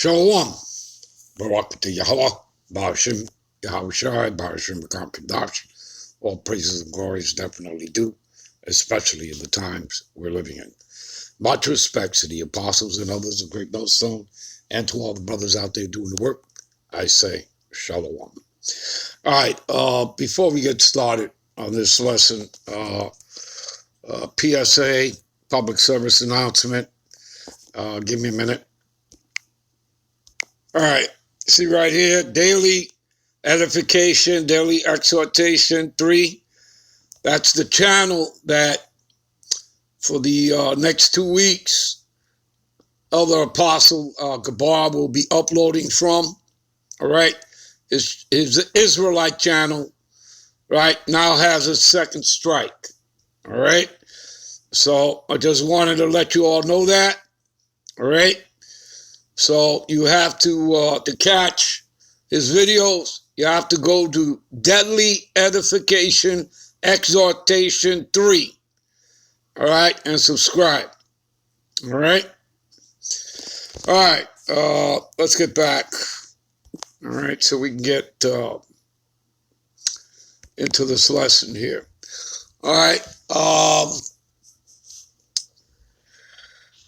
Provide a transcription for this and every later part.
Shalom. Barak to Yahweh, Ba'ashim, Yahushai, Ba'ashim, Kadash. All praises and glories definitely due, especially in the times we're living in. Much respect to the apostles and others of Great Millstone, and to all the brothers out there doing the work. I say Shalom. All right, before we get started on this lesson, PSA, public service announcement. Give me a minute. All right, see right here, daily edification, daily exhortation 3. That's the channel that for the next 2 weeks, Elder Apostle Gabar will be uploading from. All right, his Israelite channel, right, now has its second strike. All right, so I just wanted to let you all know that. All right. So you have to catch his videos, you have to go to Deadly Edification Exhortation 3. All right, and subscribe. All right. All right. Let's get back. All right, so we can get into this lesson here. All right.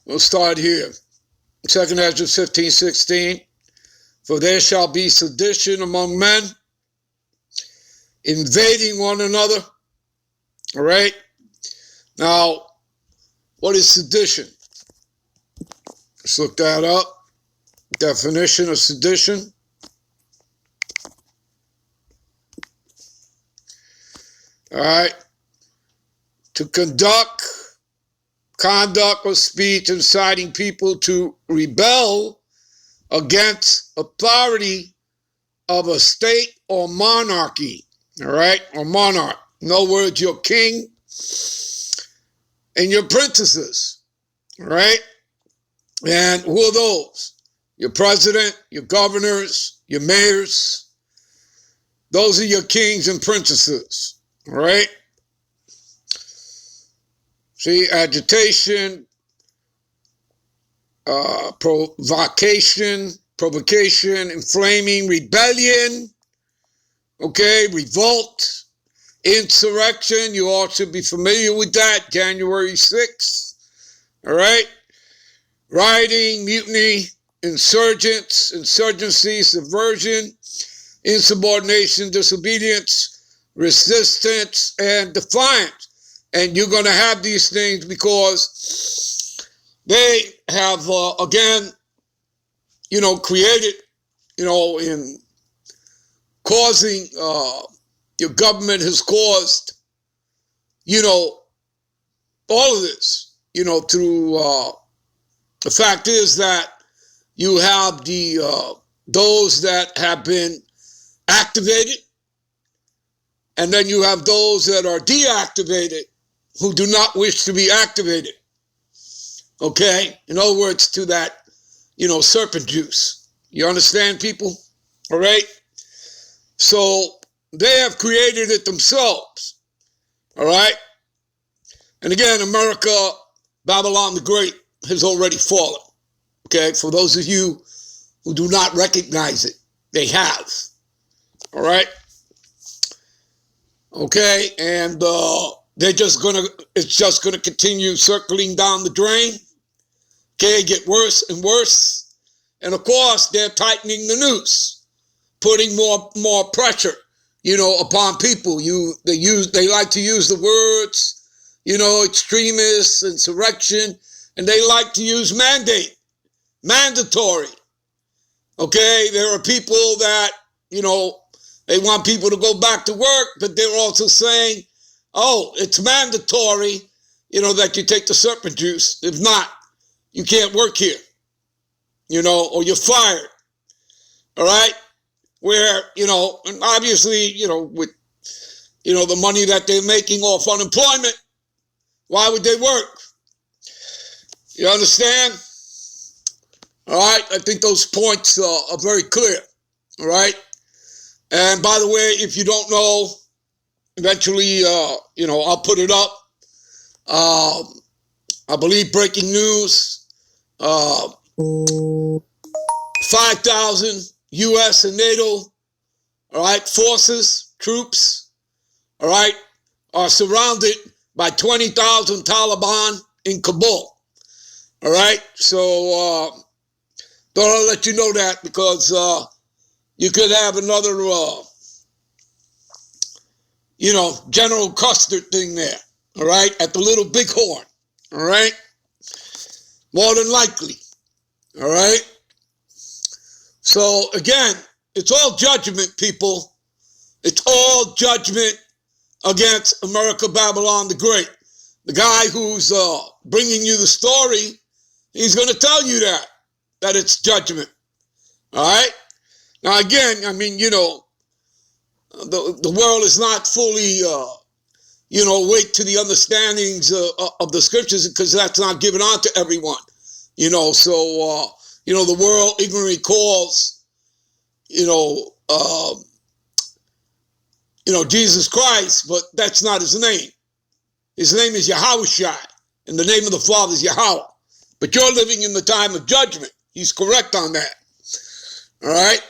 We'll start here. 2nd Ezra 15:16. For there shall be sedition among men, invading one another. All right. Now, what is sedition? Let's look that up. Definition of sedition. All right. To conduct or speech inciting people to rebel against authority of a state or monarchy, all right, or monarch. In other words, your king and your princesses, all right? And who are those? Your president, your governors, your mayors. Those are your kings and princesses, all right? See, agitation, provocation, inflaming, rebellion, okay, revolt, insurrection. You all should be familiar with that, January 6th, all right? Rioting, mutiny, insurgency, subversion, insubordination, disobedience, resistance, and defiance. And you're going to have these things because they have, again, created, in causing, your government has caused, all of this, through, the fact is that you have those that have been activated, and then you have those that are deactivated, who do not wish to be activated. Okay? In other words, to that, serpent juice. You understand, people? All right? So they have created it themselves. All right? And again, America, Babylon the Great, has already fallen. Okay? For those of you who do not recognize it, they have. All right? Okay? And, it's just gonna continue circling down the drain. Okay, get worse and worse. And of course, they're tightening the noose, putting more pressure, upon people. They like to use the words, extremists, insurrection, and they like to use mandatory. Okay, there are people that, they want people to go back to work, but they're also saying, oh, it's mandatory, that you take the serpent juice. If not, you can't work here, or you're fired. All right? Where, and obviously, with, the money that they're making off unemployment, why would they work? You understand? All right? I think those points are very clear. All right? And by the way, if you don't know, eventually, I'll put it up. I believe breaking news. 5 5,000 U.S. and NATO, all right, forces, troops, all right, are surrounded by 20,000 Taliban in Kabul. All right, so thought I'll let you know that because you could have another, General Custard thing there. All right, at the Little Bighorn. All right, more than likely. All right. So again, it's all judgment, people. It's all judgment against America Babylon the Great. The guy who's bringing you the story, he's going to tell you that it's judgment. All right? Now, again, I mean, the world is not fully, awake to the understandings of the scriptures because that's not given on to everyone. So, the world ignorantly calls, Jesus Christ, but that's not his name. His name is Yahushua, and the name of the Father is Yahweh. But you're living in the time of judgment. He's correct on that. All right?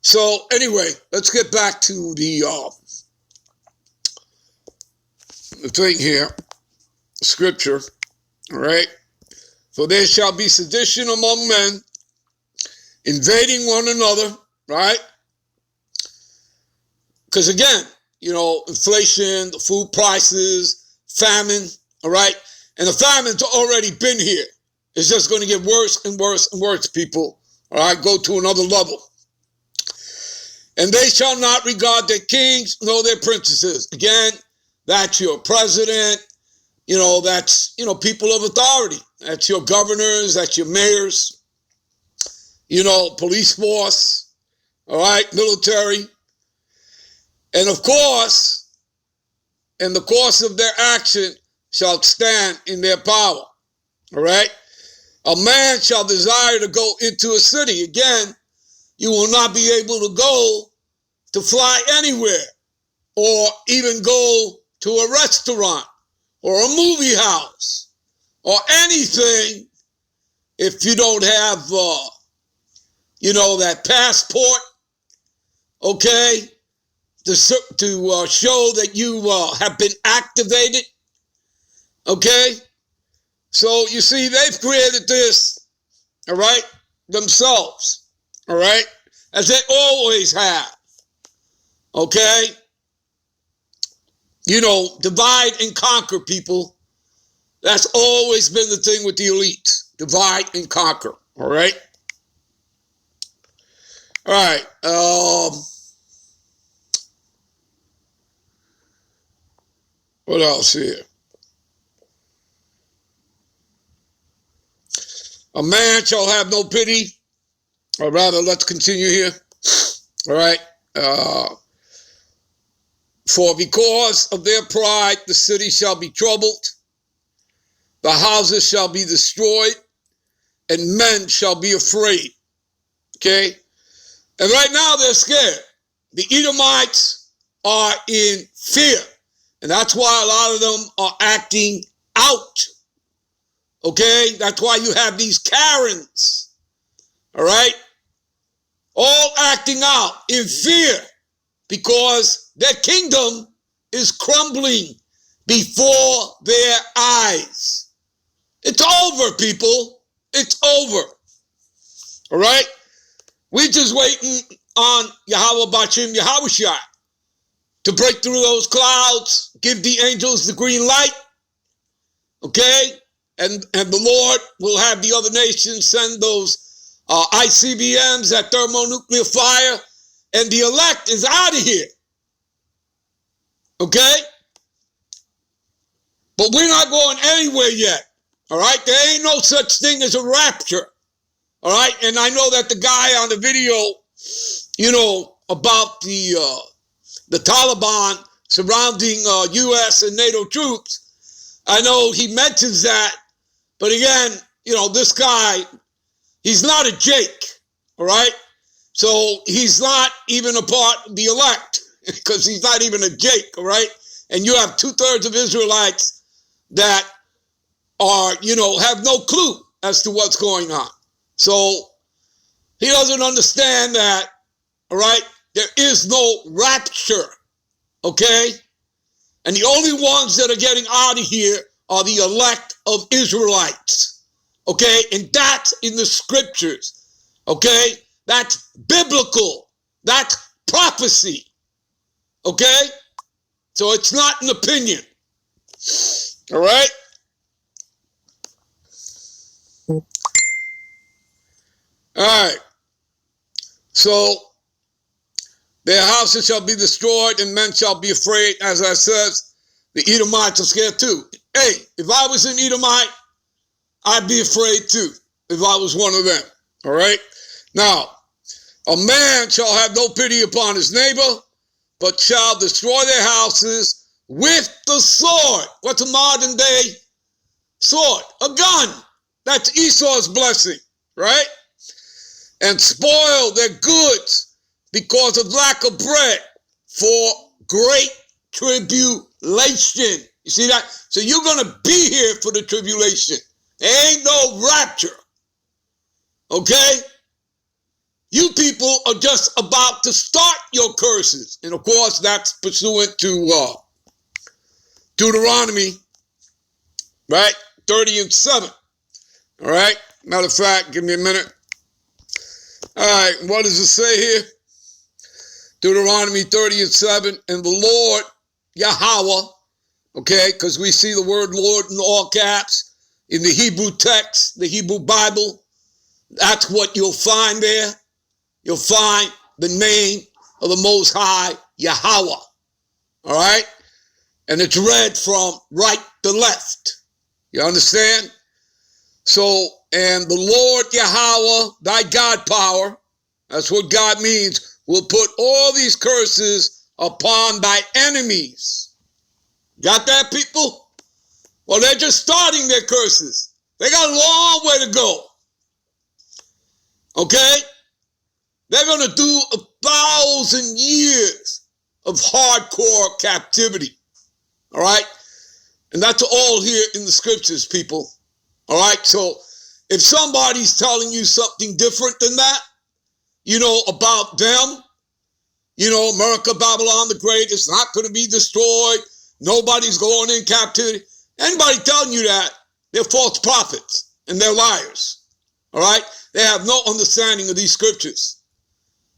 So, anyway, let's get back to the thing here, scripture. All right? For there shall be sedition among men, invading one another, right? Because again, inflation, the food prices, famine, all right? And the famine's already been here. It's just going to get worse and worse and worse, people. All right, go to another level. And they shall not regard their kings nor their princesses. Again, that's your president. That's, people of authority. That's your governors, that's your mayors, police force, all right, military. And of course, in the course of their action shall stand in their power, all right? A man shall desire to go into a city. Again, you will not be able to go to fly anywhere or even go to a restaurant or a movie house or anything if you don't have, that passport, okay, to show that you have been activated, okay? So, you see, they've created this, all right, themselves, all right, as they always have, okay? Divide and conquer, people. That's always been the thing with the elites. Divide and conquer, all right? All right. What else here? A man shall have no pity. Or rather, let's continue here. All right. For because of their pride, the city shall be troubled. The houses shall be destroyed. And men shall be afraid. Okay? And right now they're scared. The Edomites are in fear. And that's why a lot of them are acting out. Okay? That's why you have these Karens. All right? All acting out in fear because their kingdom is crumbling before their eyes. It's over, people. It's over. All right? We're just waiting on Yahweh Bashim Yahushua to break through those clouds, give the angels the green light, okay? And the Lord will have the other nations send those ICBMs, that thermonuclear fire, and the elect is out of here, okay? But we're not going anywhere yet, all right? There ain't no such thing as a rapture, all right? And I know that the guy on the video, about the Taliban surrounding U.S. and NATO troops, I know he mentions that, but again, this guy, he's not a Jake, all right? So he's not even a part of the elect because he's not even a Jake, all right? And you have 2/3 of Israelites that are, have no clue as to what's going on. So He doesn't understand that, all right, there is no rapture, okay? And the only ones that are getting out of here are the elect of Israelites, okay? And that's in the scriptures, okay? That's biblical. That's prophecy, okay? So it's not an opinion, all right? All right. So their houses shall be destroyed and men shall be afraid. As I said, the Edomites are scared too. Hey, if I was an Edomite, I'd be afraid too if I was one of them. All right. Now, a man shall have no pity upon his neighbor, but shall destroy their houses with the sword. What's a modern day sword? A gun. That's Esau's blessing, right? And spoil their goods because of lack of bread for great tribulation. You see that? So you're going to be here for the tribulation. There ain't no rapture. Okay? You people are just about to start your curses. And of course, that's pursuant to Deuteronomy, right? 30:7. All right? Matter of fact, give me a minute. All right, what does it say here? Deuteronomy 30:7, and the Lord, Yahweh, okay, because we see the word Lord in all caps in the Hebrew text, the Hebrew Bible. That's what you'll find there. You'll find the name of the Most High, Yahweh, all right? And it's read from right to left. You understand? So, and the Lord Yahweh, thy God power, that's what God means, will put all these curses upon thy enemies. Got that, people? Well, they're just starting their curses. They got a long way to go. Okay? They're going to do 1,000 years of hardcore captivity. All right? And that's all here in the scriptures, people. All right? So if somebody's telling you something different than that, you know, about them, you know, America, Babylon the Great is not going to be destroyed. Nobody's going in captivity. Anybody telling you that, they're false prophets and they're liars. All right? They have no understanding of these scriptures.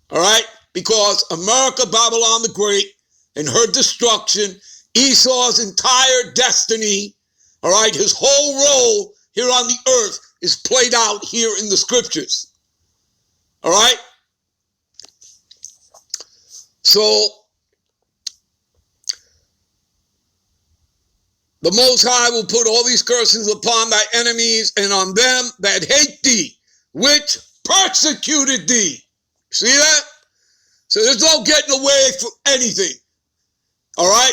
All right? Because America, Babylon the Great, and her destruction, Esau's entire destiny, all right, his whole role here on the earth is played out here in the scriptures. All right? So, the Most High will put all these curses upon thy enemies and on them that hate thee, which persecuted thee. See that? So there's no getting away from anything. All right?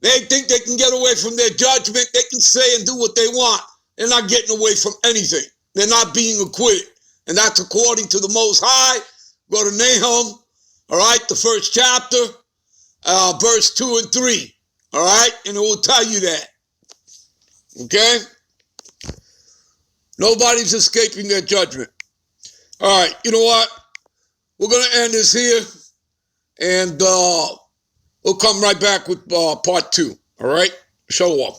They think they can get away from their judgment. They can say and do what they want. They're not getting away from anything. They're not being acquitted. And that's according to the Most High. Go to Nahum, all right, the first chapter, verse 2 and 3. All right? And it will tell you that. Okay? Nobody's escaping their judgment. All right, you know what? We're going to end this here. And we'll come right back with part 2. All right? Shalom.